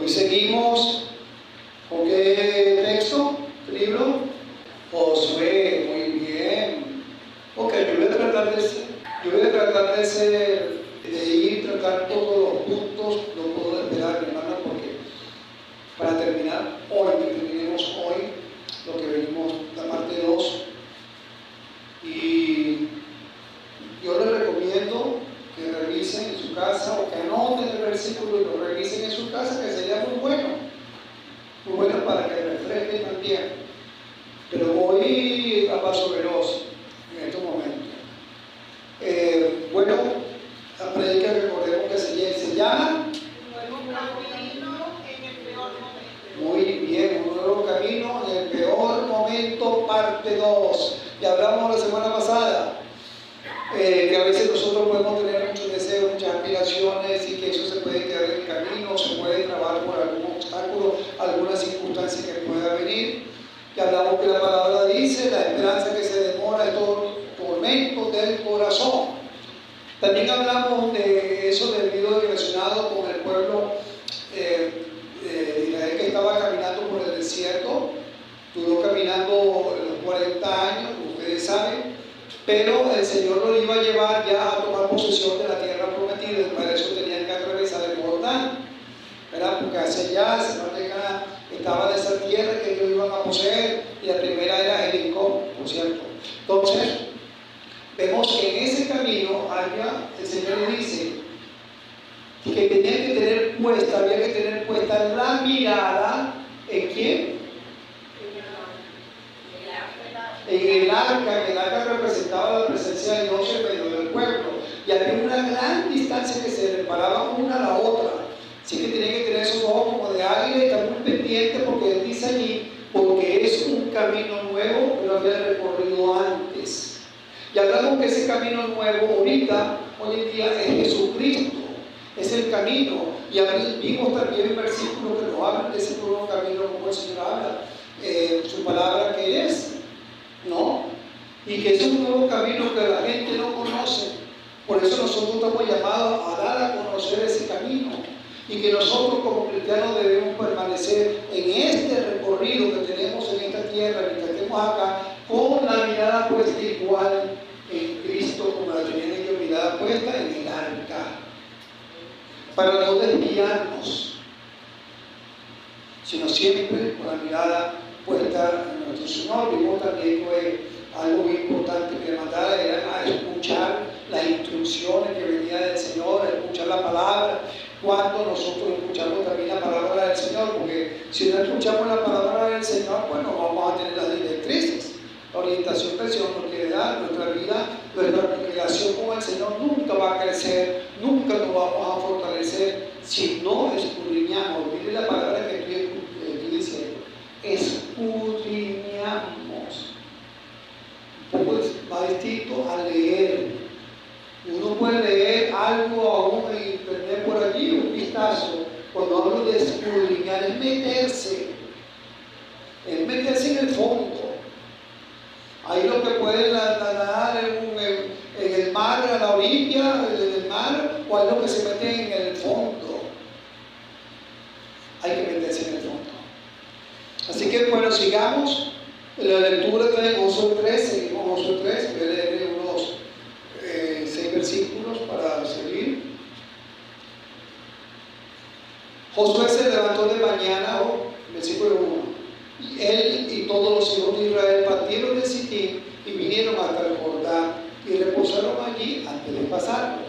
seguimos con qué texto, ¿qué libro? Josué, muy bien. Ok, yo voy a tratar de ir tratar todos los puntos, no puedo esperar, mi hermana, porque para terminar hoy, que terminemos hoy lo que venimos, la parte 2. Y yo les recomiendo que revisen en su casa o que anoten el versículo y lo revisen en su casa, que sería muy bueno para que refresquen también. Pero voy a paso veloz en estos momentos. Bueno, la predica, recordemos que se llama Un camino en el peor momento. muy bien, un nuevo camino en el peor momento, parte 2. Ya hablamos la semana pasada que a veces nosotros podemos tener muchos deseos, muchas aspiraciones y que eso se puede quedar en el camino, se puede trabar por algún obstáculo, alguna circunstancia que pueda venir. Ya hablamos que la palabra dice: la esperanza que se demora es tormento del corazón. También hablamos de eso debido y relacionado con el pueblo de Israel que estaba caminando por el desierto. Duró caminando los 40 años, como ustedes saben, pero el Señor lo iba a llevar ya a tomar posesión de la tierra prometida. Y para eso tenían que atravesar el Jordán, ¿verdad? Porque hacia allá, estaba en esa tierra que ellos iban a poseer, y la primera era Jericó, por cierto. Entonces, vemos que en ese camino el Señor le dice que tenían que tener puesta, había que tener puesta la mirada ¿en quién? En el arca representaba la presencia de Dios en medio del pueblo, y había una gran distancia que se separaban una a la otra. Así que tenían que tener esos ojos como de águila y estar muy pendientes, porque él dice allí, porque es un camino nuevo que no había recorrido antes. Y hablamos que ese camino nuevo ahorita, hoy en día, es Jesucristo, es el camino. Y vimos también versículos que nos hablan de ese nuevo camino, como el Señor habla, su palabra que es, ¿no? Y que es un nuevo camino que la gente no conoce. Por eso nosotros estamos llamados a dar a conocer ese camino. Y que nosotros como cristianos debemos permanecer en este recorrido que tenemos en esta tierra, mientras estemos acá, con la mirada puesta igual en Cristo como la tenían ellos, mirada puesta en el arca, para no desviarnos, sino siempre con la mirada puesta en nuestro Señor. Vimos también que algo muy importante que mandara era a escuchar las instrucciones que venía del Señor, a escuchar la palabra. Cuando nosotros escuchamos también la palabra del Señor, porque si no escuchamos la palabra del Señor, pues no vamos a tener las directrices, la orientación que el Señor nos quiere dar. Nuestra vida, nuestra relación con el Señor nunca va a crecer, nunca nos vamos a fortalecer si no escudriñamos. Mire la palabra que estoy diciendo: escudriñamos. Un poco más distinto a leer. Uno puede leer algo aún en internet por allí, un vistazo. Cuando hablo de escudriñar, es meterse en el fondo. Ahí lo que puede nadar en el mar, a la orilla del mar, o hay lo que se mete en el fondo. Hay que meterse en el fondo. Así que bueno, sigamos la lectura de Josué 3, seguimos Josué 3, voy a leer unos 6 versículos para seguir. Josué se levantó de mañana, versículo 1, y él y todos los hijos de Israel partieron de Sittim y vinieron hasta el Jordán y reposaron allí antes de pasarlo.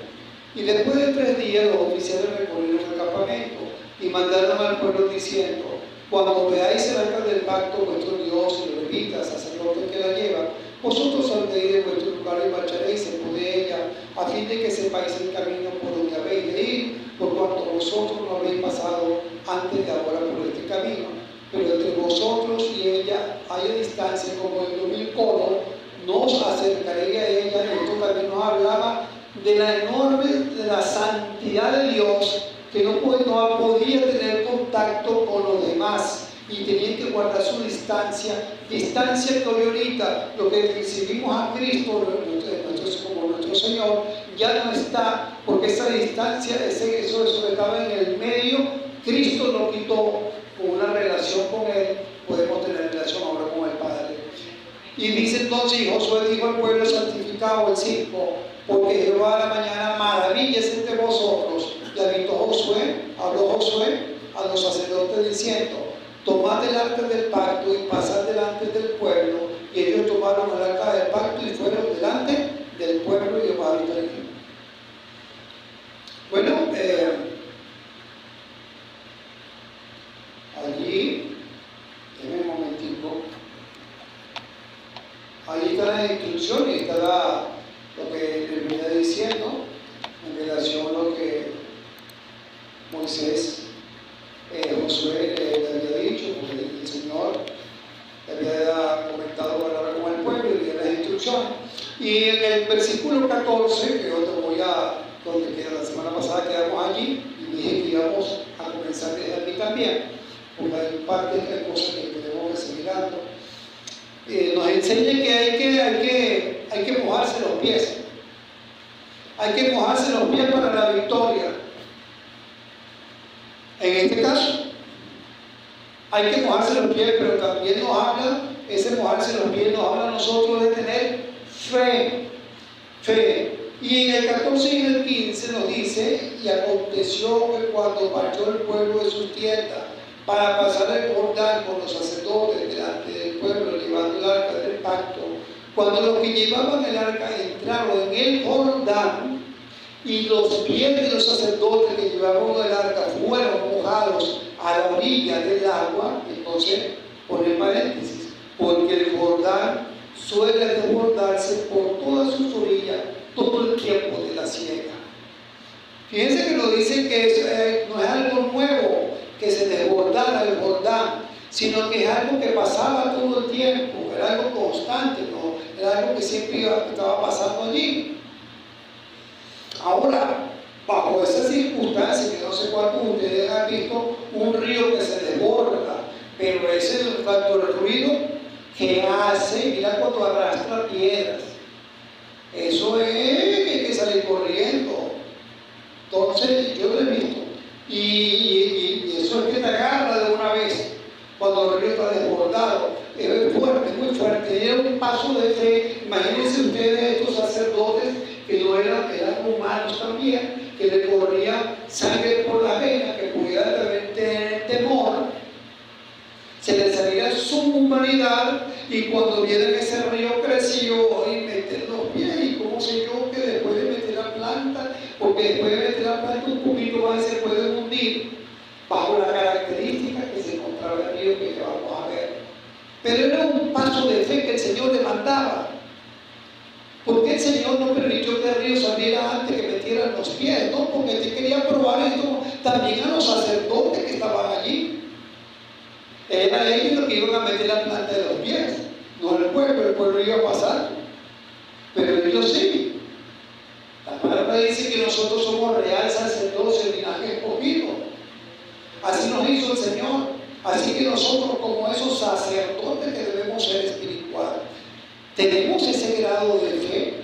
Y después de 3 días los oficiales recorrieron el campamento y mandaron al pueblo diciendo: cuando veáis el arca del pacto, vuestro Dios, y los levitas, sacerdotes que la llevan, vosotros saldréis de vuestro lugar y marcharéis en pos de ella, a fin de que sepáis el camino por donde habéis de ir, por cuanto vosotros no habéis pasado antes de ahora por este camino. Pero entre vosotros y ella haya distancia como de 2000 codos, no os acercaréis a ella. En estos caminos hablaba de la santidad de Dios, que no podía tener contacto con los demás y tenían que guardar su distancia que hoy ahorita lo que recibimos a Cristo como nuestro Señor ya no está, porque esa distancia, eso estaba en el medio Cristo lo quitó, con una relación con Él, podemos tener relación ahora con el Padre. Y dice entonces, y Josué dijo al pueblo santificado, el 5, porque Jehová a la mañana maravillas entre vosotros. Y habló Josué a los sacerdotes diciendo, tomad el arca del pacto y pasad delante del pueblo. Y ellos tomaron el arca del pacto y fueron delante del pueblo y Jehová habitó allí. Bueno, allí, en un momentico, ahí está la instrucción y está lo que les venía diciendo en relación a lo que Moisés, Josué le había dicho, porque el Señor le había comentado palabras con el pueblo y le dio las instrucciones. Y en el versículo 14, que yo te voy a, donde queda la semana pasada quedamos allí, y dije que íbamos a comenzar desde aquí también, porque hay partes, hay cosas que tenemos que seguir dando. Nos enseña que hay que mojarse los pies. Hay que mojarse los pies para la victoria. En este caso, hay que mojarse los pies, pero también nos habla, ese mojarse los pies nos habla a nosotros de tener fe. Fe. Y en el 14 y en el 15 nos dice, y aconteció que cuando marchó el pueblo de sus tiendas para pasar el Jordán con los sacerdotes delante del pueblo llevando el arca del pacto, cuando los que llevaban el arca entraron en el Jordán y los pies de los sacerdotes que llevaban el arca fueron mojados a la orilla del agua, entonces pone paréntesis, porque el Jordán suele desbordarse por todas sus orillas todo el tiempo de la siega. Fíjense que nos dicen que no es algo nuevo que se desbordara el Jordán, sino que es algo que pasaba todo el tiempo, era algo constante, ¿no? Era algo que siempre estaba pasando allí. Ahora, bajo esas circunstancias, que no sé cuántos de ustedes han visto un río que se desborda, pero ese es el factor del ruido que hace, mira cuando arrastra piedras, eso es que hay que salir corriendo. Entonces, yo lo he visto. Y eso es que te agarra de una vez cuando el río está desbordado. Es fuerte, muy fuerte. Era un paso de fe. Imagínense ustedes estos sacerdotes que no eran humanos también, que le corría sangre por la vena, que pudieran también tener temor, se les salía su humanidad, y cuando vieran ese río crecido y meter los pies, y como sé yo que después de meter la planta, porque después de meter la planta un poquito más se puede hundir bajo la característica que se encontraba el río que ya vamos a ver. Pero era un paso de fe que el Señor le mandaba. ¿Por qué el Señor no permitió que el río saliera antes que metieran los pies? No, porque te quería probar esto también a los sacerdotes que estaban allí. Era ellos los que iban a meter la planta de los pies, no el pueblo iba a pasar, pero ellos sí. La palabra dice que nosotros somos real sacerdocio, linaje escogido. Así nos hizo el Señor. Así que nosotros, como esos sacerdotes que debemos ser espirituales, tenemos ese grado de fe.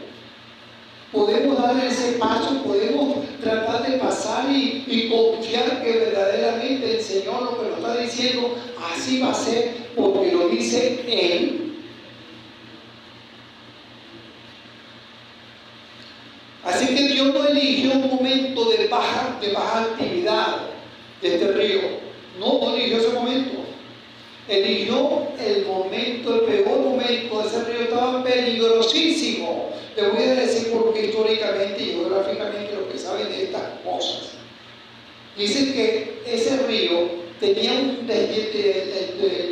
Podemos dar ese paso, podemos tratar de pasar y confiar que verdaderamente el Señor lo que nos está diciendo, así va a ser, porque lo dice Él. Así que Dios no eligió un momento de baja actividad de este río. No eligió ese momento. Eligió el momento, el peor momento. Ese río estaba peligrosísimo. Le voy a decir por qué históricamente y geográficamente lo que saben de estas cosas. Dicen que ese río tenía un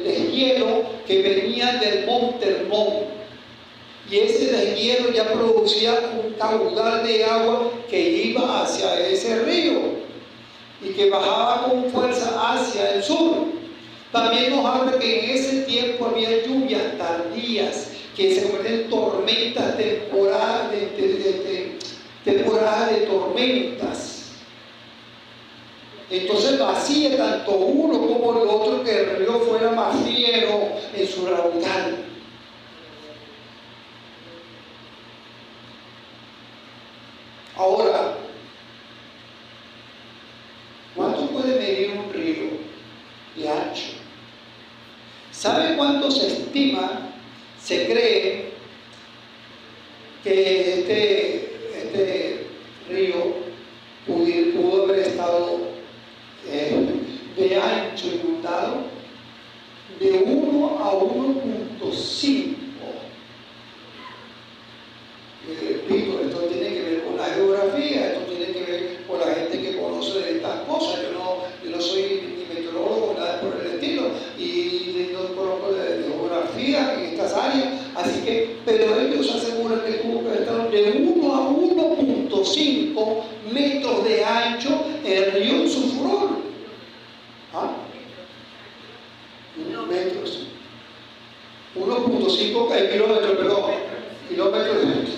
deshielo que venía del monte Hermón. Y ese deshielo ya producía un caudal de agua que iba hacia ese río y que bajaba con fuerza hacia el sur. También nos habla que en ese tiempo había lluvias tardías que se convertían en tormentas, temporadas de tormentas. Entonces hacía tanto uno como el otro que el río fuera más fiero en su raudal. Ahora, ¿cuánto puede medir un río? ancho. ¿Sabe cuánto se estima, se cree que este río pudo haber estado de ancho inundado? De 1 a 1.5. Repito, esto tiene que ver con la geografía, esto tiene que ver con la gente que conoce de estas cosas. Yo no soy ni meteorólogo ni nada por el estilo, y no conozco de geografía en estas áreas, así que, pero ellos aseguran que tuvo que estar de 1 a 1.5 metros de ancho el río en su furor. ¿Ah? Metros. 1.5 kilómetros, perdón, kilómetros de ancho.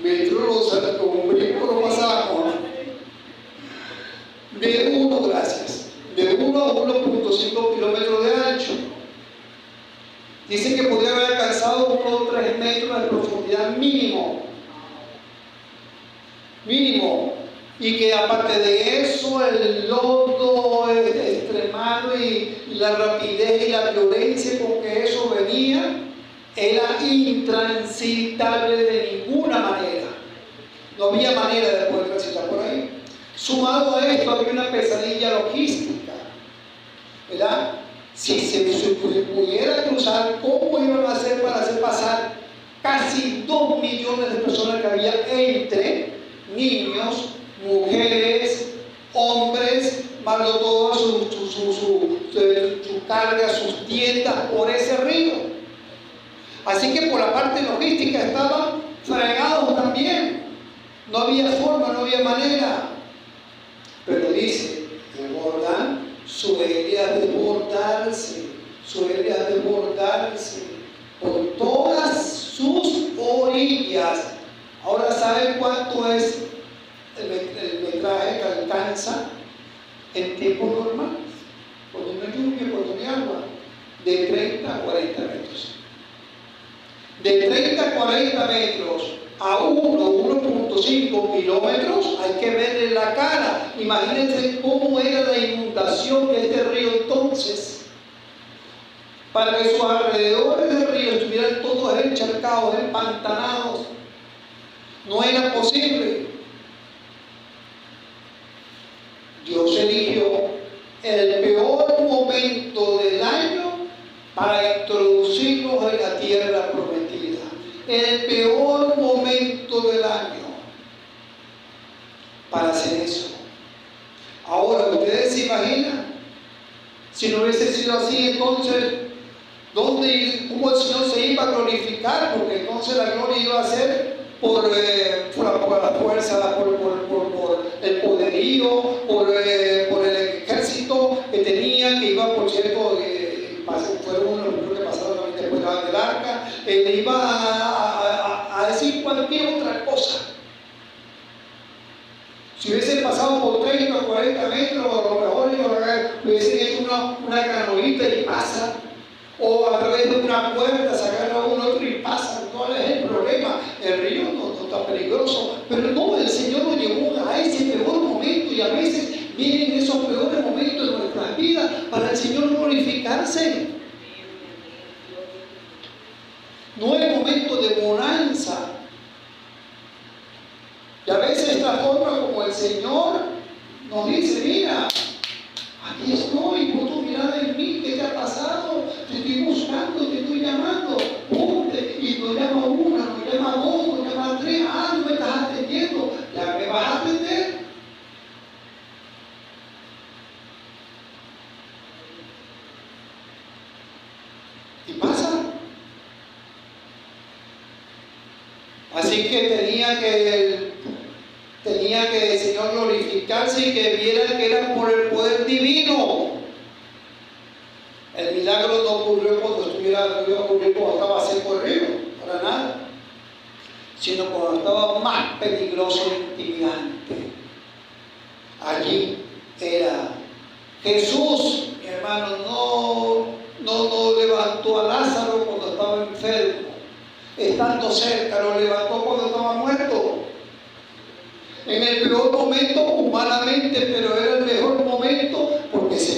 Metros, como un brinco lo pasamos. De 1, gracias. De 1 a 1.5 kilómetros de ancho. Dicen que podría haber alcanzado 1 o 3 metros de profundidad mínimo. Mínimo. Y que aparte de eso, el lodo extremado y la rapidez y la violencia con que eso venía, era intransitable de ninguna manera. No había manera de poder transitar por ahí. Sumado a esto, había una pesadilla logística, ¿verdad? Si se pudiera cruzar, ¿cómo iban a hacer para hacer pasar casi 2 millones de personas que había entre niños, mujeres, hombres, más toda su carga, sus tiendas por ese río? Así que por la parte logística estaban fregados también. No había forma, no había manera. Pero dice, el Jordán suele a desbordarse por todas sus orillas. Ahora, ¿saben cuánto es el metraje que alcanza en tiempos normales? Cuando no hay lluvia, cuando no hay agua, de 30 a 40 metros. De 30 a 40 metros a 1.5 kilómetros, hay que verle la cara. Imagínense cómo era la inundación de este río entonces. Para que sus alrededores del río estuvieran todos encharcados, empantanados, no era posible. Dios eligió el peor momento del año para introducirnos en la tierra prometida. El peor momento del año para hacer eso. Ahora, ¿ustedes se imaginan? Si no hubiese sido así, entonces, ¿cómo el Señor se iba a glorificar? Porque entonces la gloria iba a ser por la fuerza, por el poderío, por el ejército que tenía, que iba, por cierto, fueron uno de los primeros que pasaron también después del arca, le iba a decir cualquier otra cosa. Si hubiese pasado por 30 o 40 metros, a lo mejor hubiesen hecho una canoita y pasa, o a través de una puerta sacar a uno otro y pasa. ¿Cuál es el problema? El río no está peligroso, pero no, el Señor nos llevó a ese peor momento, y a veces vienen esos peores momentos de nuestras vidas para el Señor glorificarse. No es momento de bonanza. Y a veces la forma como el Señor nos dice: mira, aquí estoy, pon tu mirada en mí, ¿qué te ha pasado? Te estoy buscando, te estoy llamando, ponte. Y no llama una, no llama dos, no llama tres. No me estás atendiendo, ya me vas a atender. Y pasa. Así que tenía que el Señor glorificarse y que vieran que era por el poder divino. El milagro no ocurrió cuando estaba seco el río, para nada, sino cuando estaba más peligroso e intimidante. Allí era Jesús, mi hermano, no levantó a Lázaro cuando estaba enfermo. Estando cerca, lo levantó cuando estaba muerto. En el peor momento humanamente, pero era el mejor momento porque se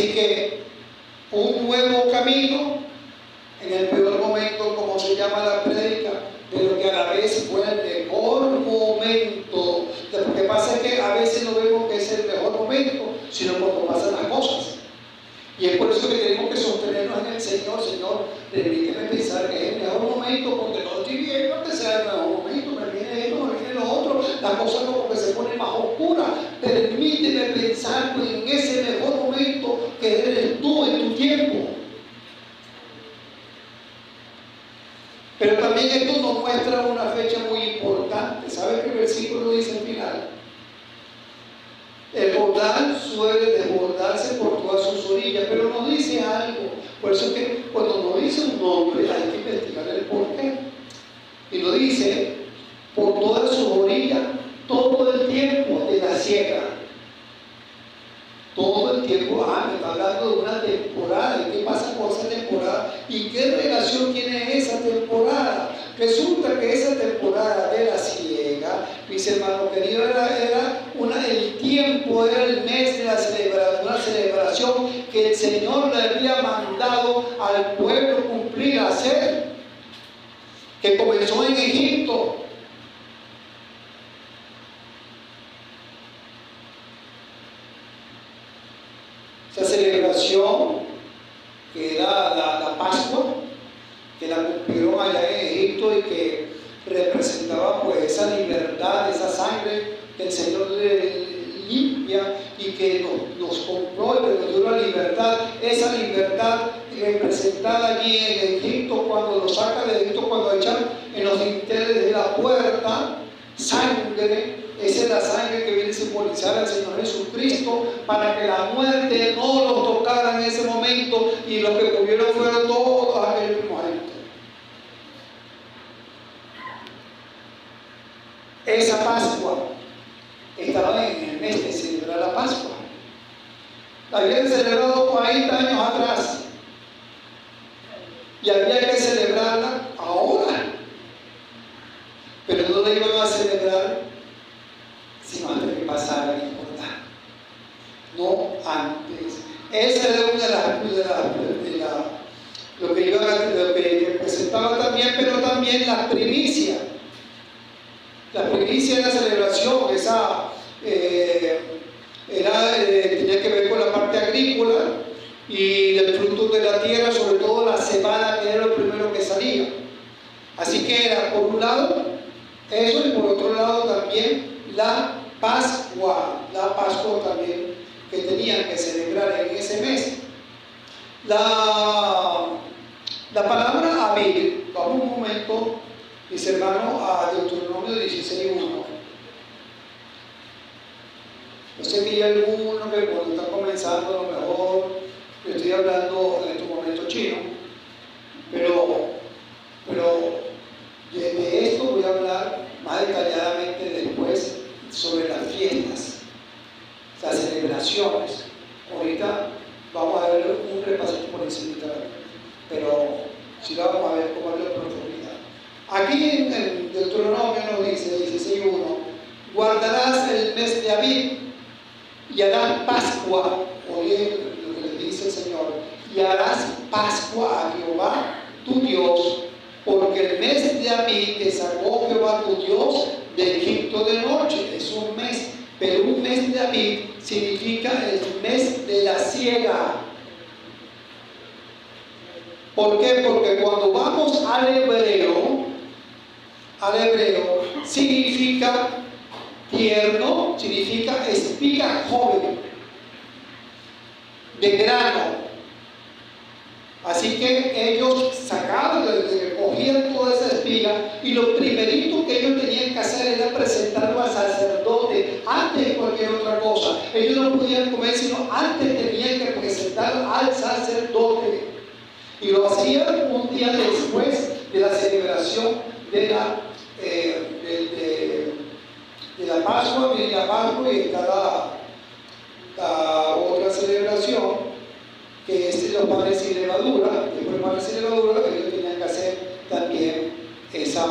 Así que un nuevo camino en el peor momento, como se llama la prédica, pero que a la vez fue el mejor momento. Lo que pasa es que a veces no vemos que es el mejor momento, sino cuando pasan las cosas. Y es por eso que tenemos que sostenernos en el Señor. Señor, permíteme pensar que es el mejor momento, porque no estoy viendo que sea el mejor momento, me viene esto, me viene lo otro, la cosa como que se pone más oscura. Permíteme pensar en ese mejor momento que eres tú en tu tiempo. Pero también esto nos muestra una fecha muy importante. ¿Sabe qué versículo dice al final? El Jordán suele desbordarse por todas sus orillas, pero nos dice algo. Por eso es que cuando nos dice un nombre hay que investigar el porqué. Y lo dice por todas sus orillas todo el tiempo de la siega. Todo el tiempo, me está hablando de una temporada. ¿Y qué pasa con esa temporada? ¿Y qué relación tiene esa temporada? Resulta que esa temporada de la siega, mis hermanos queridos, el tiempo, era el mes de la celebración, una celebración que el Señor le había mandado al pueblo cumplir, hacer, que comenzó en Egipto. Esa celebración, que era la Pascua, que la cumplieron allá en Egipto y que representaba pues esa libertad, esa sangre que el Señor le limpia y que nos compró y nos dio la libertad. Esa libertad representada allí en Egipto, cuando lo saca de Egipto, cuando echan en los dinteles de la puerta sangre. Esa es la sangre que viene a simbolizar al Señor Jesucristo, para que la muerte no los tocara en ese momento, y los que murieron fueron todos aquellos primogénitos. Esa Pascua estaba en el mes de celebrar la Pascua. La habían celebrado 40 años atrás y había que celebrarla ahora, pero no la iban a celebrar sino antes que pasara el Jordán, no antes. Esa era una de lo que presentaba también, pero también la primicia. La primicia de la celebración, tenía que ver con la parte agrícola y del fruto de la tierra, sobre todo la cebada, que era lo primero que salía. Así que era por un lado eso, y por otro lado también la Pascua también, que tenían que celebrar en ese mes. La palabra Abib, vamos un momento, mis hermanos, a Deuteronomio 16:1. Yo sé que hay algunos que cuando están comenzando, a lo mejor yo estoy hablando en estos momentos chino, pero de esto voy a hablar más detalladamente después, sobre las fiestas, las celebraciones. Ahorita vamos a ver un repasito por encima, pero sí lo vamos a ver con mayor profundidad. Aquí en Deuteronomio nos dice 16:1: guardarás el mes de Abib y harás Pascua. Oye lo que le dice el Señor: y harás Pascua a Jehová tu Dios, porque el mes de Abib te sacó Jehová tu Dios de Egipto de noche. Es un mes, pero un mes de Abib significa el mes de la siega. ¿Por qué? Porque cuando vamos al hebreo significa tierno, significa espiga joven, de grano. Así que ellos sacaban, recogían toda esa espiga, y lo primerito que ellos tenían que hacer era presentarlo al sacerdote antes de cualquier otra cosa. Ellos no podían comer, sino antes tenían que presentarlo al sacerdote. Y lo hacían un día después de la celebración de la Pascua. Viene la Pascua y está la otra celebración, que es los panes sin levadura. Después de panes sin levadura, ellos tenían que hacer también esa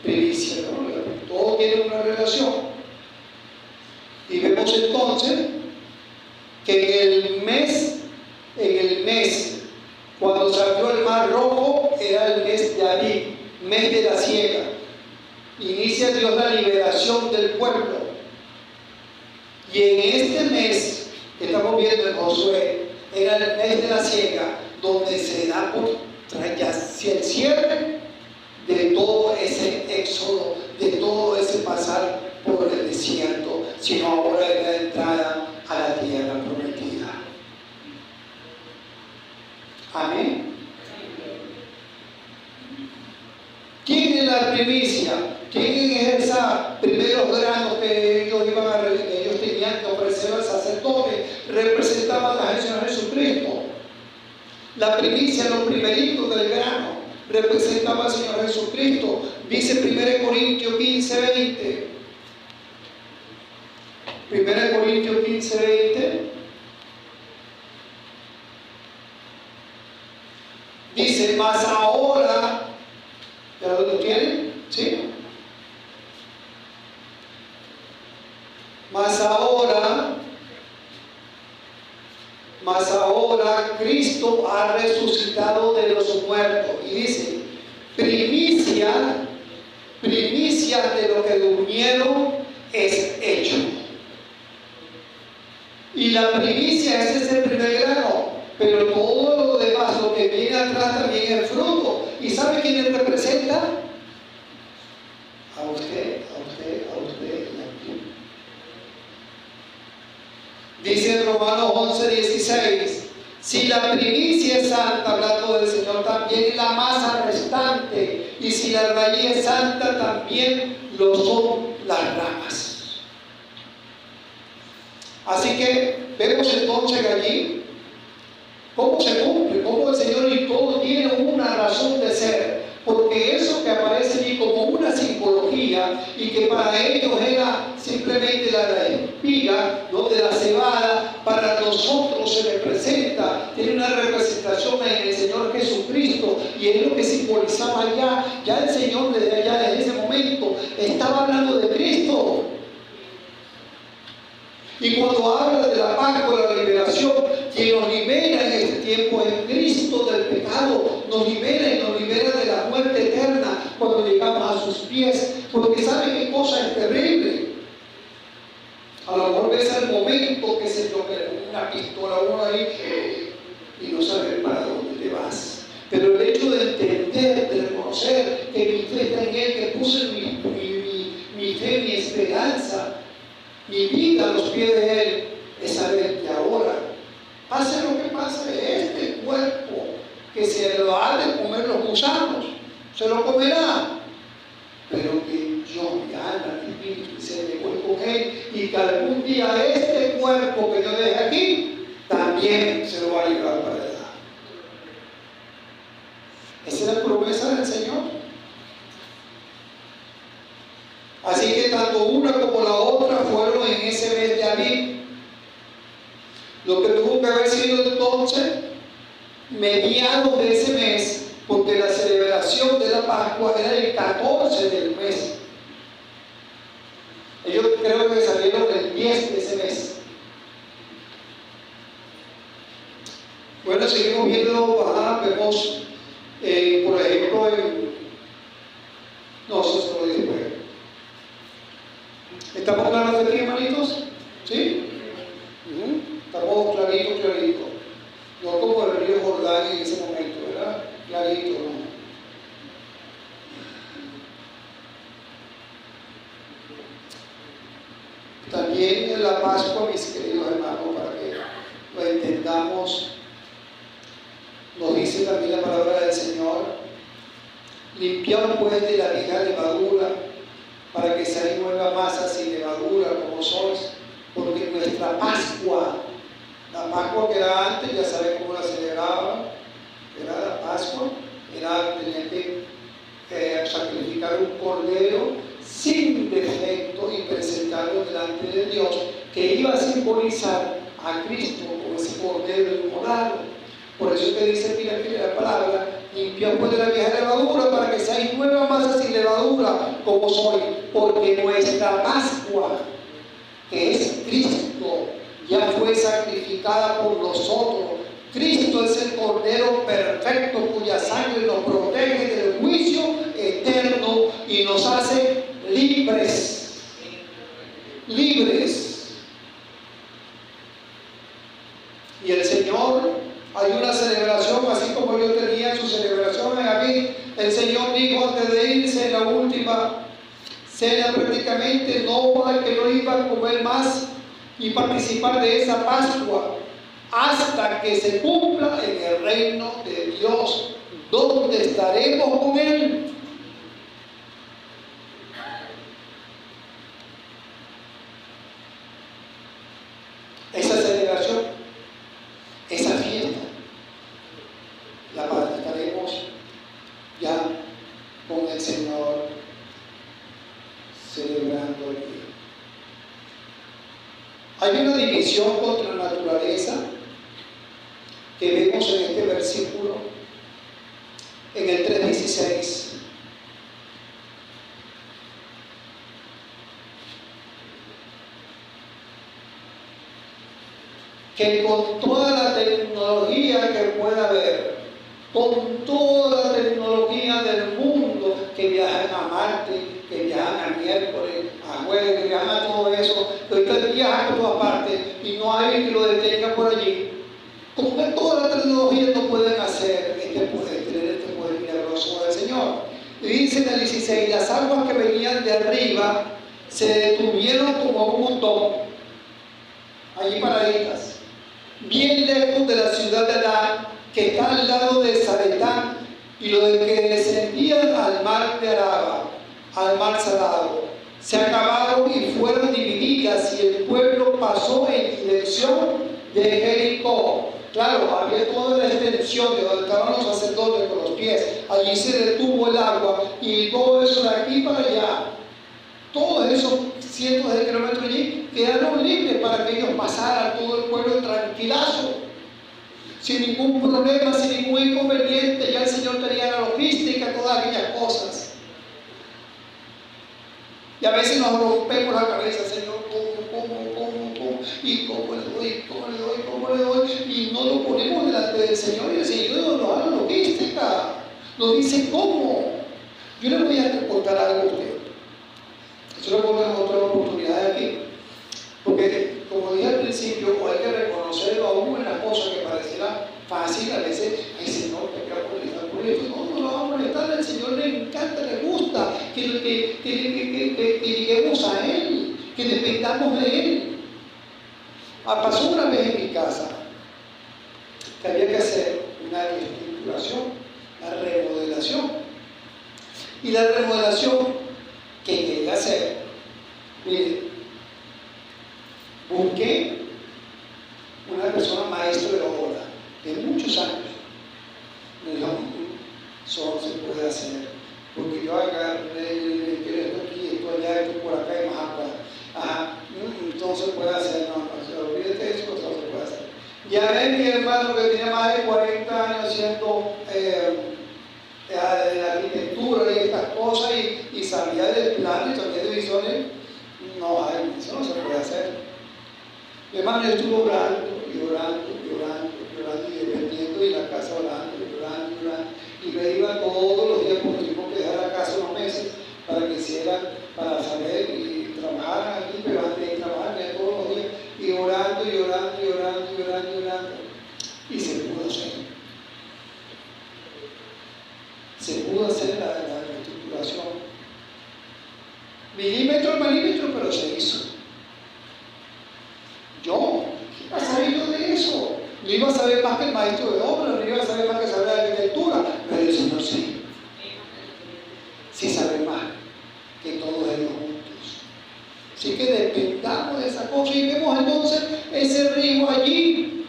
primicia, ¿no? Todo tiene una relación. Y vemos entonces que en el mes inicia Dios la liberación del pueblo. Y en este mes que estamos viendo en Josué, era el mes de la siega, donde se da por ya el cierre de todo ese éxodo, de todo ese pasar por el desierto, sino ahora es la entrada a la tierra prometida. Amén. ¿Quién es la primicia? ¿Quién es esos primeros granos que ellos tenían que ofrecer al sacerdote? Representaban al Señor Jesucristo. La primicia, los primeritos del grano, representaba al Señor Jesucristo. Dice 1 Corintios 15, 20. 1 Corintios 15, 20. Dice, mas ahora, ¿ya lo tienen? ¿Sí? Mas ahora Cristo ha resucitado de los muertos. Y dice, primicia de lo que durmieron es hecho. Y la primicia es ese primer grano, pero todo lo demás, lo que viene atrás también es fruto. ¿Y sabe quién le representa? A usted y a mí. Dice en Romanos 11, 16, si la primicia es santa, hablando del Señor, también la masa restante, y si la raíz es santa, también lo son las ramas. Así que vemos entonces allí cómo se cumple, cómo el Señor y todo tiene una razón de ser, porque eso que aparece allí como una simbología y que para ellos era simplemente la espiga, ¿no?, de la cebada, para nosotros se representa, tiene una representación en el Señor Jesucristo, y es lo que simbolizaba ya el Señor desde allá, en ese momento, estaba hablando de Cristo. Y cuando habla de la Pascua, la liberación, quien nos libera en este tiempo es Cristo del pecado, nos libera y nos libera de la muerte eterna cuando llegamos a sus pies, porque ¿sabe qué cosa es terrible? A lo mejor ves el momento que se toca una pistola uno ahí y no sabes para dónde te vas. Pero el hecho de entender, de reconocer que mi fe está en Él, que puse mi fe, mi esperanza, mi vida a los pies de Él, es saber que ahora, pase lo que pase, este cuerpo que se lo ha de comer los gusanos, se lo comerá, pero que yo, mi alma, mi espíritu, se me voy con Él, y que algún día este cuerpo que yo deje aquí, también se lo va a llevar para allá. Esa es la promesa del Señor. Así que tanto una como la otra fueron en ese mes de Abib. Lo que tuvo que haber sido entonces mediados de ese mes, porque la celebración de la Pascua era el 14 del mes. Ellos creo que salieron el 10 de ese mes. Bueno, seguimos viendo, vemos, por ejemplo, no, eso se lo dije después. ¿Estamos claros de aquí, hermanitos? ¿Sí? Estamos clarito. No como el río Jordán en ese momento, ¿verdad? Clarito, ¿no? También en la Pascua, mis queridos hermanos, para que lo entendamos, nos dice también la palabra del Señor: limpiaos pues de la vieja levadura, para que seáis nueva masa sin levadura como sois, porque nuestra Pascua, la Pascua que era antes, ya sabéis cómo la celebraban, era la Pascua, tenía que sacrificar un cordero sin defecto y presentarlo delante de Dios, que iba a simbolizar a Cristo como ese cordero inmolado. Por eso te dice, mira la palabra: limpiad pues de la vieja levadura, para que seáis nueva masa sin levadura como soy, porque nuestra Pascua, que es Cristo, ya fue sacrificada por nosotros. Cristo es el Cordero perfecto, cuya sangre nos protege del juicio eterno y nos hace libres prácticamente que no iba a comer más y participar de esa Pascua hasta que se cumpla en el reino de Dios, donde estaremos con Él. Esa celebración, esa fiesta, la estaremos ya con el Señor celebrando el día. Hay una división contra la naturaleza que vemos en este versículo, en el 3:16. Que con toda la tecnología que pueda haber, con toda la tecnología del mundo, que viajan a Marte, que viajan a miércoles, a jueves, que viajan a todo eso, que ahorita viajan a todas partes y no hay que lo detenga por allí. Con toda la tecnología no pueden hacer tener este poder milagroso del Señor. Y dice en el 16, las aguas que venían de arriba se detuvieron como un montón, allí paraditas, bien lejos de la ciudad de Adán, que está al lado de Zaretán, y los que descendían al mar de Araba, al mar Salado, se acabaron y fueron divididas, y el pueblo pasó en dirección de Jericó. Claro, había toda la extensión de donde estaban los sacerdotes con los pies, allí se detuvo el agua, y todo eso de aquí para allá, todos esos cientos de kilómetros allí quedaron libres para que ellos pasaran, todo el pueblo tranquilazo, sin ningún problema, sin ningún inconveniente. Ya el Señor tenía la logística, todas aquellas cosas. Y a veces nos rompemos la cabeza, Señor, ¿cómo? ¿Y cómo le doy? Y no lo ponemos delante del Señor, y el Señor nos da la logística, nos dice cómo. Yo les voy a contar algo a ustedes. Eso lo pongo en otra oportunidad aquí, porque como dije al principio, hay que reconocerlo aún en las cosas que pareciera fácil. A veces, ay Señor, te voy a molestar por eso. No lo vamos a molestar, al Señor le encanta, le gusta que lleguemos a Él, que dependamos de Él. Pasó una vez en mi casa que había que hacer una reestructuración, una remodelación, y la remodelación que quería hacer, mire, busqué una persona maestra de obra de muchos años. Me dijo, solo se puede hacer, porque yo agarré esto aquí, esto allá, esto por acá y más acá. Entonces puede hacer, no, olvídate de eso, solo se puede hacer. Ya ven mi hermano que tiene más de 40 años haciendo de la arquitectura y estas cosas, y sabía del plano y sabía de visiones. No, eso no se puede hacer. Mi hermano, yo estuve orando y dependiendo, y la casa orando, y me iba todos los días, porque tuvimos que dejar la casa unos meses para que hicieran, para saber y trabajaran aquí, pero antes de trabajar todos los días, y orando, y se pudo hacer. Se pudo hacer la reestructuración, milímetro a milímetro, pero se hizo. Yo, ¿qué iba a saber yo de eso? No iba a saber más que el maestro de obra, no iba a saber más que saber de arquitectura, pero el Señor sí. Sí sabe más que todos ellos juntos. Así que dependamos de esa cosa, y vemos entonces ese río allí.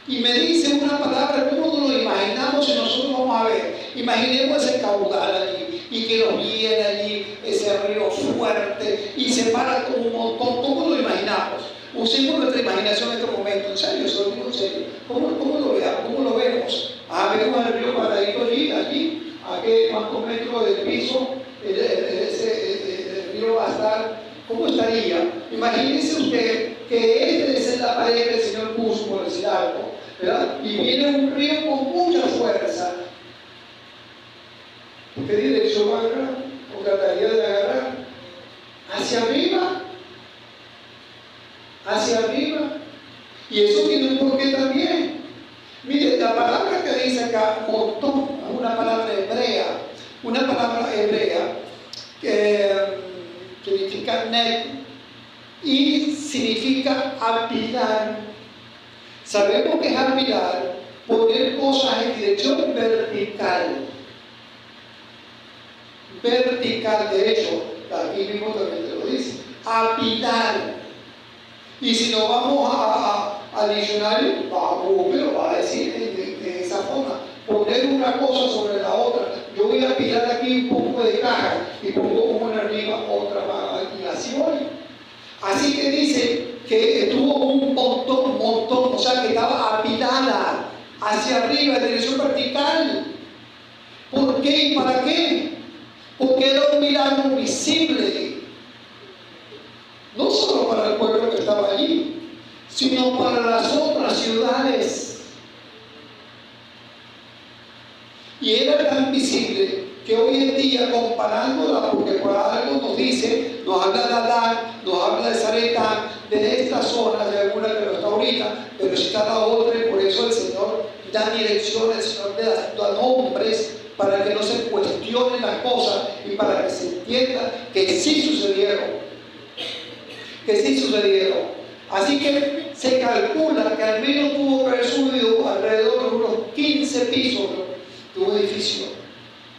Y me dice una palabra, ¿cómo nos lo imaginamos si nosotros vamos a ver? Imaginemos ese caudal allí, y que nos viene allí ese río fuerte y se para como un montón. ¿Cómo lo imaginamos? Usemos nuestra imaginación en este momento. En serio, eso lo digo en serio. ¿Cómo lo vemos? Vemos el río paradito allí, a qué cuántos metros del piso el río va a estar. ¿Cómo estaría? Imagínense usted que es la pared que el Señor puso, por decir algo, ¿verdad? Y viene un río con mucha fuerza. ¿Qué dirección va a agarrar? ¿O trataría de agarrar? ¿Hacia arriba? ¿Hacia arriba? Y eso tiene un porqué también. Mire, la palabra que dice acá, montón, es una palabra hebrea que significa significa net y significa apilar. Sabemos que es apilar, poner cosas en dirección vertical. Vertical, de hecho, aquí mismo también te lo dice, apilar. Y si no vamos al diccionario, pero va a decir de esa forma, poner una cosa sobre la otra. Yo voy a apilar aquí un poco de caja y pongo una arriba, otra abajo, y así voy. Así que dice que tuvo un montón, o sea que estaba apilada hacia arriba en dirección vertical. ¿Por qué y para qué? Porque era un milagro visible, no solo para el pueblo que estaba allí, sino para las otras ciudades. Y era tan visible que hoy en día, comparándola, porque por algo nos dice, nos habla de Adán, nos habla de Zaretán, de esta zona, de alguna que no está ahorita, pero sí está la otra, y por eso el Señor da dirección, el Señor da nombres para que no se cuestionen las cosas y para que se entienda que sí sucedieron. Que sí sucedieron. Así que se calcula que al menos tuvo que haber subido alrededor de unos 15 pisos de un edificio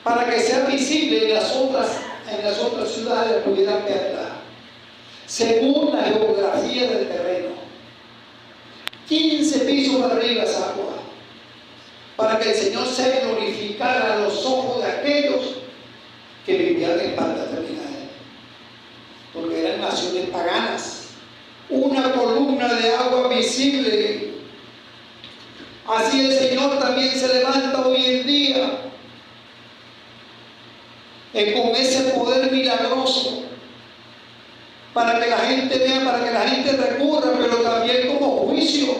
para que sea visible en las otras ciudades pudieran verla, según la geografía del terreno. 15 pisos arriba esa agua, para que el Señor se glorificara a los ojos de aquellos que vivían en banda terminal, porque eran naciones paganas. Una columna de agua visible. Así el Señor también se levanta hoy en día con ese poder milagroso para que la gente vea, para que la gente recurra, pero también como juicio.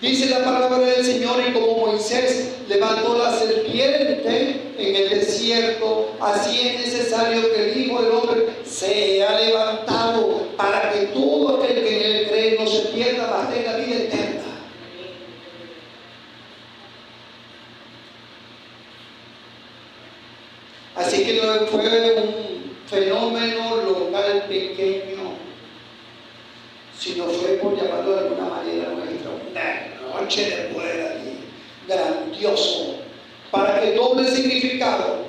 Dice la palabra del Señor: y como Moisés levantó la serpiente en el desierto, así es necesario que el Hijo del Hombre sea levantado, para que todo aquel que en él cree no se pierda, mas tenga vida eterna. Así que no fue un fenómeno local pequeño, sino fue, por llamarlo de alguna manera, una noche de poder allí, grandioso, para que doble significado,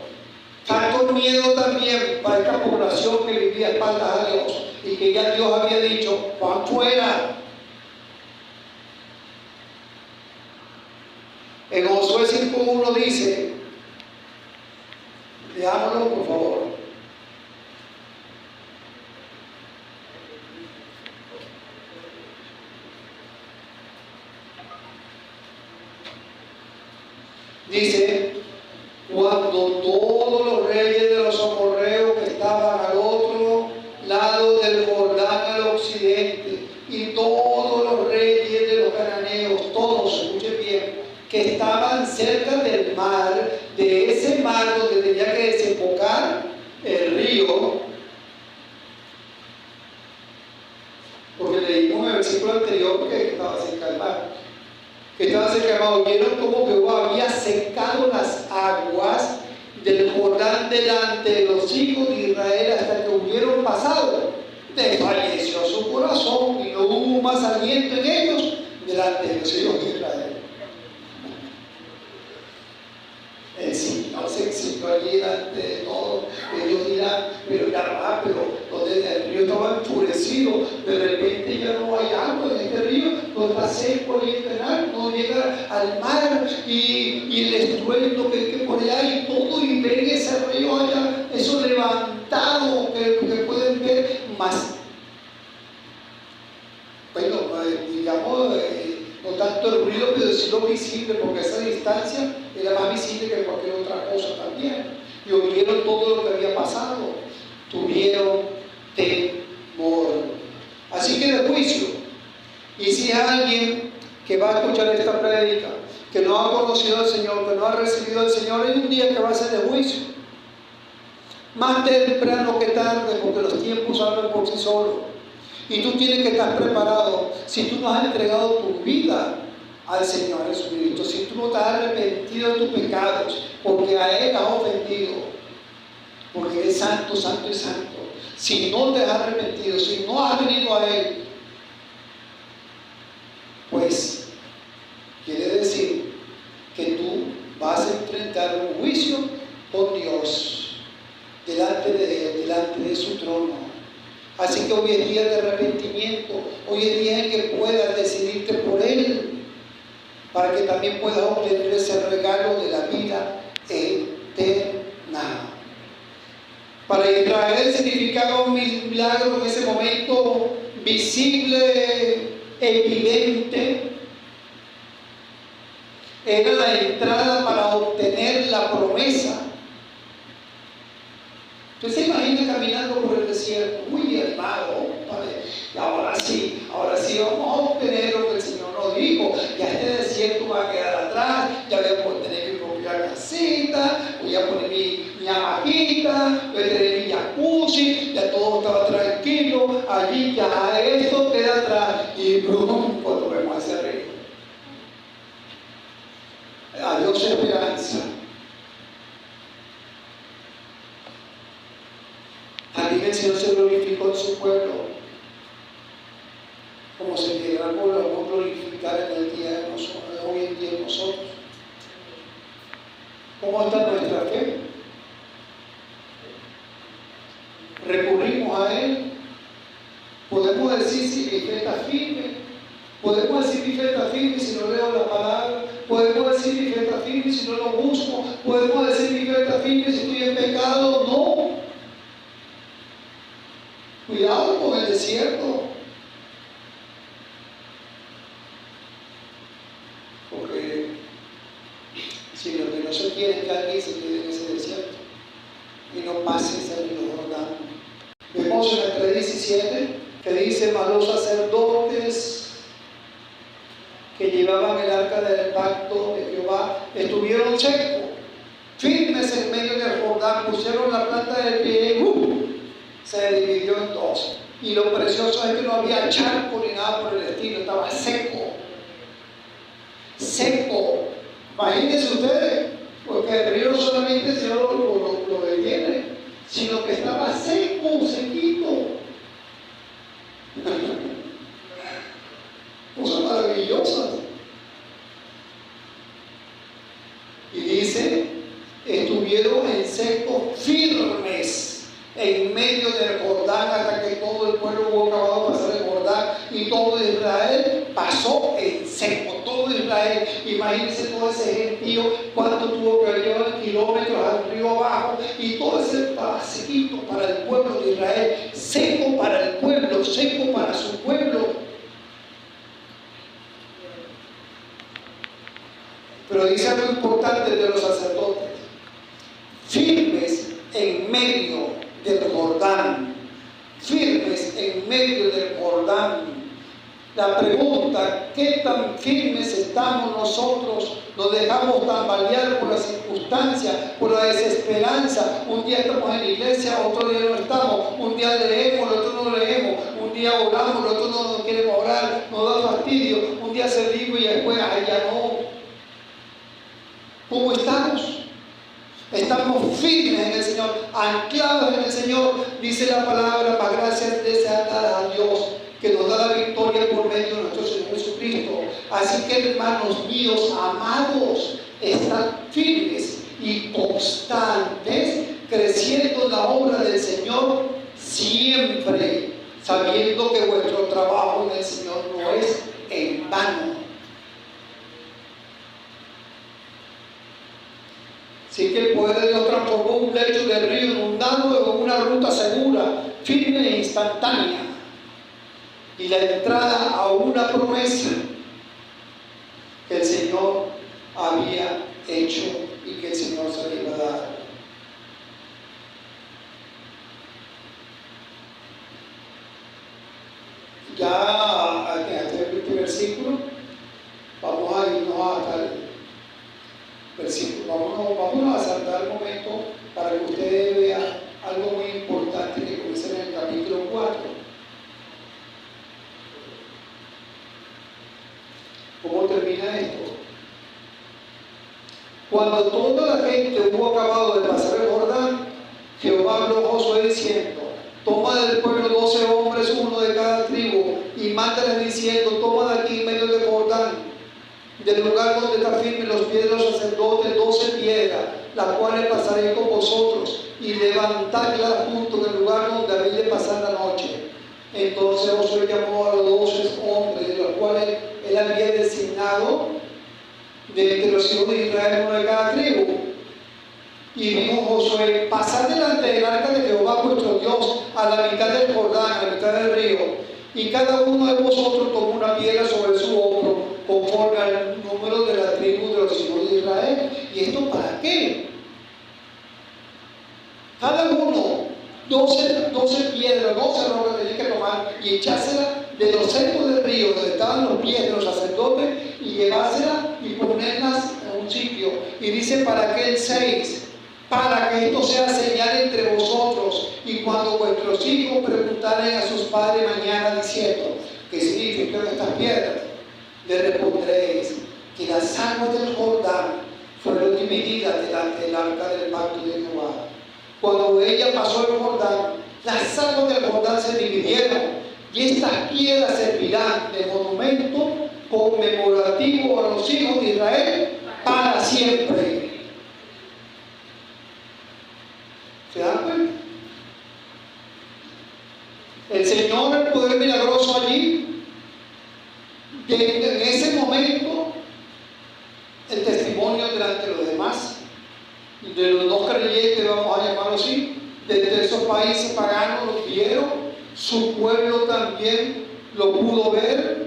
tanto miedo también para esta población que vivía a espaldas a Dios y que ya Dios había dicho: van fuera. En Josué 5:1 dice, leámoslo por favor. Dice: cuando todos los reyes de los amorreos que estaban al otro lado del Jordán al occidente, y todos los reyes de los cananeos, todos, escuchen bien, que estaban cerca del mar, de ese mar donde tenía que desembocar el río, porque leímos en el versículo anterior que estaba cerca del mar, que estaba cerca del mar, vieron como Jehová había secado las aguas del Jordán delante de los hijos de Israel hasta que hubieron pasado. Desfalleció su corazón y no hubo más aliento en ellos delante de los hijos de Israel. El Señor se exhibió allí delante de todos. Ellos dirán: pero ya va, pero donde el río estaba enfurecido, de repente ya no hay agua en este río, no está seco ahí el canal, no llega al mar, y el estruendo que por allá y todo, y ven ese río allá, eso levantado que pueden ver más. Bueno, digamos, no tanto el ruido, pero sí lo visible, porque esa distancia era más visible que cualquier otra cosa también. Y oyeron todo lo que había pasado, tuvieron temor. Así que de juicio. Y si hay alguien que va a escuchar esta prédica, que no ha conocido al Señor, que no ha recibido al Señor, hay un día que va a ser de juicio. Más temprano que tarde, porque los tiempos hablan por sí solos. Y tú tienes que estar preparado. Si tú no has entregado tu vida al Señor Jesucristo, si tú no te has arrepentido de tus pecados, porque a Él has ofendido, porque Él es santo, santo y santo. Si no te has arrepentido, si no has venido a Él, pues quiere decir que tú vas a enfrentar un juicio con Dios delante de Él, delante de su trono. Así que hoy es día de arrepentimiento, hoy es día en que puedas decidirte por Él, para que también puedas obtener ese regalo de la vida eterna. Para Israel significaba un milagro en ese momento visible, evidente. Era la entrada para obtener la promesa. Usted se imagina caminando por el desierto, uy hermano, ahora sí vamos a obtener lo que el Señor nos dijo. Ya este desierto va a quedar atrás, ya voy a poder tener mi propia casita, voy a poner mi hamacita, voy a tener mi jacuzzi, ya todo estaba tranquilo, allí ya esto queda atrás. Y brum, cuando vemos hacia arriba. Adiós esperanza. También el Señor se glorificó en su pueblo, como se quiera glorificar en el día de nosotros, hoy en día de nosotros. ¿Cómo está nuestra fe? ¿Recurrimos a Él? ¿Podemos decir si mi fe está firme? ¿Podemos decir mi fe está firme si no leo la palabra? ¿Podemos decir mi fe está firme si no lo busco? ¿Podemos decir mi fe está firme si estoy en pecado? No. Cuidado con el desierto. Porque si lo que no se quiere es que alguien se quede en ese desierto y no pase ese río Jordán. Vemos en el 3:17 que dice: mas los sacerdotes que llevaban el arca del pacto de Jehová estuvieron secos, firmes en medio del Jordán, pusieron la planta del pie y se dividió en dos. Y lo precioso es que no había charco ni nada por el estilo, estaba seco. Seco. Imagínense ustedes, porque el río solamente el Señor lo detiene, sino que estaba seco, sequito. Cosas maravillosas. Y dice: estuvieron en seco firmes en medio del Jordán, hasta que todo el pueblo hubo acabado de pasar el Jordán, y todo Israel pasó en seco. Todo Israel, imagínense todo ese gentío, cuánto tuvo que llevar kilómetros al río abajo, y todo ese estaba sequito para el pueblo de Israel, seco para el pueblo, seco para su pueblo. Pero dice algo importante de los sacerdotes: firmes en medio del Jordán, firmes en medio del Jordán. La pregunta: ¿qué tan firmes estamos nosotros? Nos dejamos tambalear por las circunstancias, por la desesperanza. Un día estamos en la iglesia, otro día no estamos. Un día leemos, el otro no leemos. Un día oramos, el otro no queremos orar, nos da fastidio. Un día servimos y después, ay, ya no. ¿Cómo estamos? Estamos firmes en el Señor, anclados en el Señor. Dice la palabra: más gracias desea dar a Dios, que nos da la victoria por medio de nuestro Señor Jesucristo. Así que, hermanos míos amados, están firmes y constantes, creciendo en la obra del Señor siempre, sabiendo que vuestro trabajo en el Señor no es en vano. Así que el poder de Dios transformó un lecho de río inundado en una ruta segura, firme e instantánea, y la entrada a una promesa que el Señor había hecho y que el Señor se le iba a dar. Ya hasta este versículo, vamos a irnos hasta el versículo. Vamos a saltar el momento para que ustedes vean algo muy importante que comienza en el capítulo 4. ¿Cómo termina esto? Cuando toda la gente hubo acabado de pasar el Jordán, Jehová habló a Josué diciendo: toma del pueblo 12 hombres, uno de cada tribu, y mándales diciendo, toma de aquí en medio de Jordán, del lugar donde está firme los pies de los sacerdotes, 12 piedras, las cuales pasaré con vosotros, y levantadlas junto en el lugar donde habéis de pasar la noche. Entonces Josué llamó a los 12 hombres, de los cuales él había designado de entre los hijos de Israel, uno de cada tribu. Y dijo Josué, pasad delante del arca de Jehová vuestro Dios a la mitad del Jordán, a la mitad del río, y cada uno de vosotros tomó una piedra sobre su hombro, conforme al número de la tribu de los hijos de Israel. ¿Y esto para qué? Cada uno, 12 piedras, 12 rocas tenían que tomar y echárselas de los centros del río, donde estaban los pies de los sacerdotes, y llevárselas y ponerlas en un sitio. Y dice, ¿para qué el 6? Para que esto sea señal entre vosotros, y cuando vuestros hijos preguntaren a sus padres mañana diciendo, ¿qué significan estas piedras? Le responderéis que las aguas del Jordán fueron divididas delante del arca del pacto de Jehová. Cuando ella pasó el Jordán, las aguas del Jordán se dividieron, y estas piedras servirán de monumento conmemorativo a los hijos de Israel para siempre. ¿Se dan cuenta? El Señor, el poder milagroso allí, en ese momento, el testimonio delante de los demás, de los dos creyentes, vamos a llamarlo así, de esos países paganos, los vieron, su pueblo también lo pudo ver,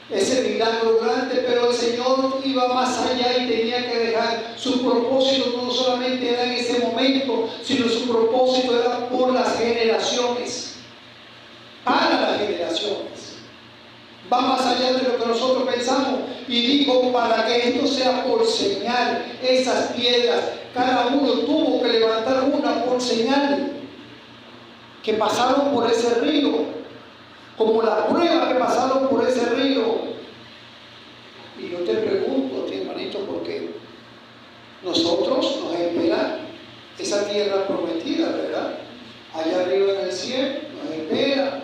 ese milagro grande, pero el Señor iba más allá y tenía que dejar su propósito, no solamente era en ese momento, sino su propósito era por las generaciones, para las generaciones. Va más allá de lo que nosotros pensamos, y digo, para que esto sea por señal, esas piedras, cada uno tuvo que levantar una por señal, que pasaron por ese río, como la prueba que pasaron por ese río. Y yo te pregunto, hermanito, ¿por qué? Nosotros nos espera esa tierra prometida, ¿verdad? Allá arriba en el cielo, nos espera.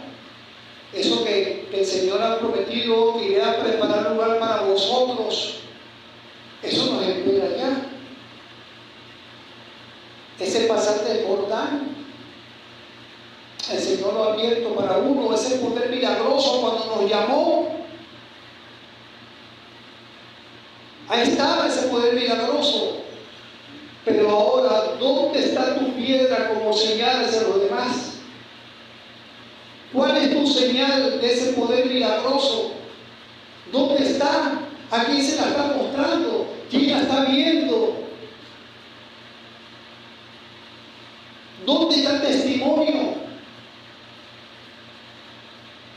Eso que el Señor ha prometido, que irá a preparar lugar para vosotros, eso nos espera allá. Ese pasar del Jordán, el Señor lo ha abierto para uno, ese poder milagroso cuando nos llamó. Ahí estaba ese poder milagroso. Pero ahora, ¿dónde está tu piedra como señal hacia los demás? ¿Cuál es tu señal de ese poder milagroso? ¿Dónde está? ¿A quién se la está mostrando? ¿Quién la está viendo? ¿Dónde está el testimonio?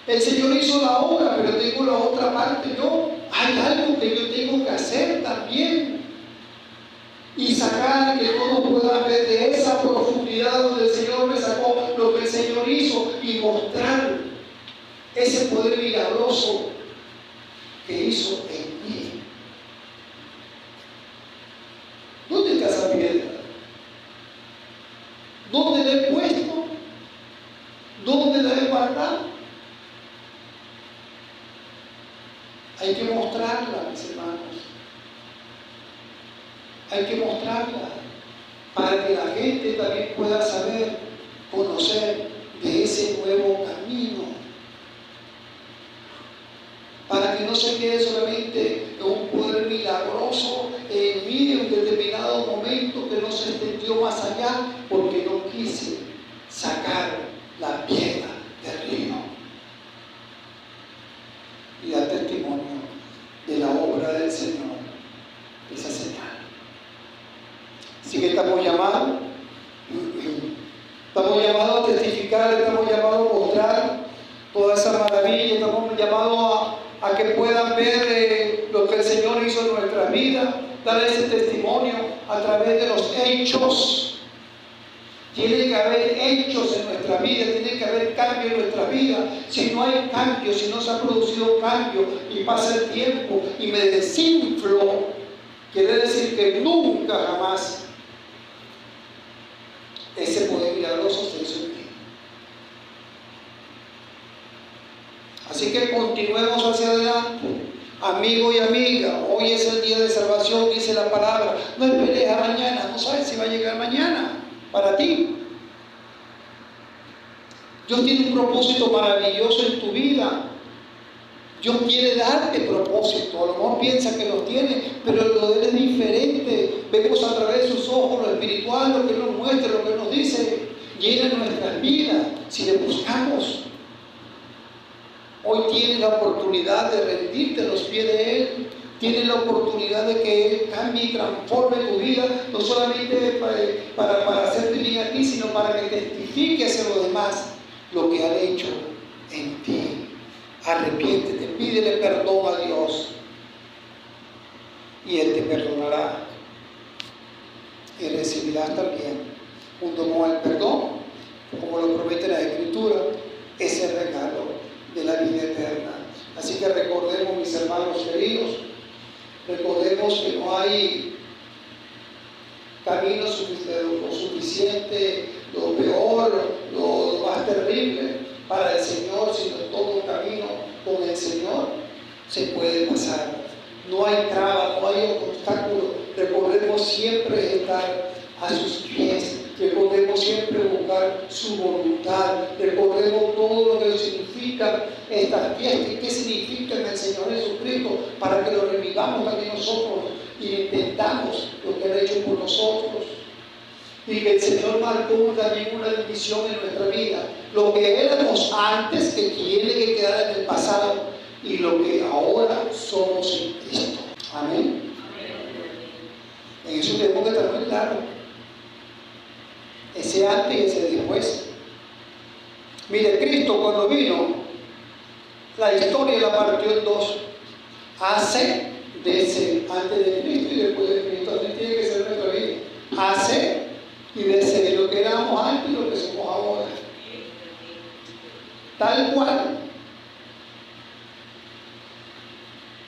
El Señor hizo la obra, pero tengo la otra parte yo. Hay algo que yo tengo que hacer también. Y sacar que todos puedan ver de esa profundidad donde el Señor me sacó lo que el Señor hizo, y mostrar ese poder milagroso que hizo en mí. ¿Dónde está esa piedra? ¿Dónde la he puesto? ¿Dónde la he guardado? Hay que mostrarla, mis hermanos. Hay que mostrarla para que la gente también pueda saber, conocer de ese nuevo camino. Para que no se quede solamente en un poder milagroso en mí en un determinado momento, que no se extendió más allá, porque no quise sacar la piedra del río y dar testimonio de la obra del Señor, esa señal. Así que estamos llamados a testificar, estamos llamados a mostrar toda esa maravilla, estamos llamados a que puedan ver lo que el Señor hizo en nuestras vidas, dar ese testimonio a través de los hechos. Tiene que haber hechos en nuestra vida, tiene que haber cambio en nuestra vida. Si no hay cambio, si no se ha producido cambio y pasa el tiempo y me desinflo, quiere decir que nunca jamás ese poder milagroso se hizo en mí. Así que continuemos hacia adelante. Amigo y amiga, hoy es el día de salvación, dice la palabra. No esperes a mañana, no sabes si va a llegar mañana para ti. Dios tiene un propósito maravilloso en tu vida. Dios quiere darte propósito. A lo mejor piensa que lo tiene, pero lo de Él es diferente. Vemos a través de sus ojos lo espiritual, lo que Él nos muestra, lo que Él nos dice. Llena nuestras vidas si le buscamos. Hoy tienes la oportunidad de rendirte a los pies de Él. Tienes la oportunidad de que Él cambie y transforme tu vida, no solamente para hacerte bien a ti, sino para que testifiques a los demás lo que ha hecho en ti. Arrepiéntete, pídele perdón a Dios y Él te perdonará. Y recibirás también, junto con el perdón, como lo promete la Escritura, ese regalo de la vida eterna. Así que recordemos, mis hermanos queridos, recordemos que no hay camino suficiente, lo peor, lo más terrible para el Señor, sino todo un camino con el Señor se puede pasar. No hay traba, no hay obstáculo. Recordemos siempre estar a sus pies. Recordemos siempre buscar su voluntad. Recordemos todo lo que significan estas fiestas y qué significan el Señor Jesucristo, para que lo revivamos también nosotros y intentamos lo que Él ha hecho por nosotros. Y que el Señor marcó también una bendición en nuestra vida. Lo que éramos antes, que tiene que quedar en el pasado, y lo que ahora somos en Cristo. Amén. En eso tenemos que estar muy claro. Ese antes y ese después. Mire, Cristo cuando vino, la historia la partió en dos. Hace, desde, antes de Cristo y después de Cristo. Así tiene que ser nuestra vida. Hace y desde lo que éramos antes y lo que somos ahora. Tal cual.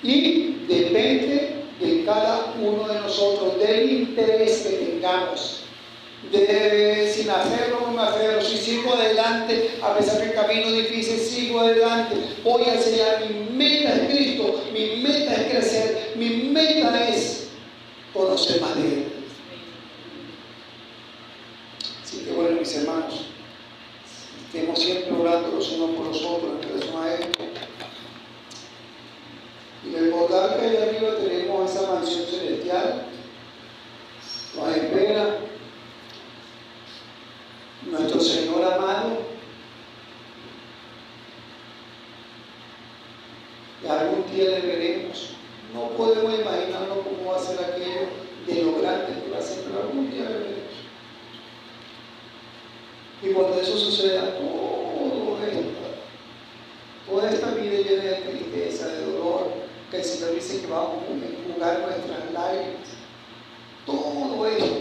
Y depende de cada uno de nosotros, del interés que tengamos. Sin hacerlo, no hacerlo. Si sigo adelante, a pesar que el camino es difícil, sigo adelante. Voy a enseñar. Mi meta es Cristo, mi meta es crecer, mi meta es conocer más de Él. Así que bueno, mis hermanos, estemos siempre orando los unos por los otros en relación a esto. Y recordar que allá arriba tenemos esa mansión celestial, nos espera nuestro Señor amado, y algún día le veremos. No podemos imaginarnos cómo va a ser aquello de lo grande que va a ser, pero algún día le veremos. Y cuando eso suceda, toda esta vida llena de tristeza, de dolor, que el Señor dice que va a enjugar nuestras lágrimas, todo esto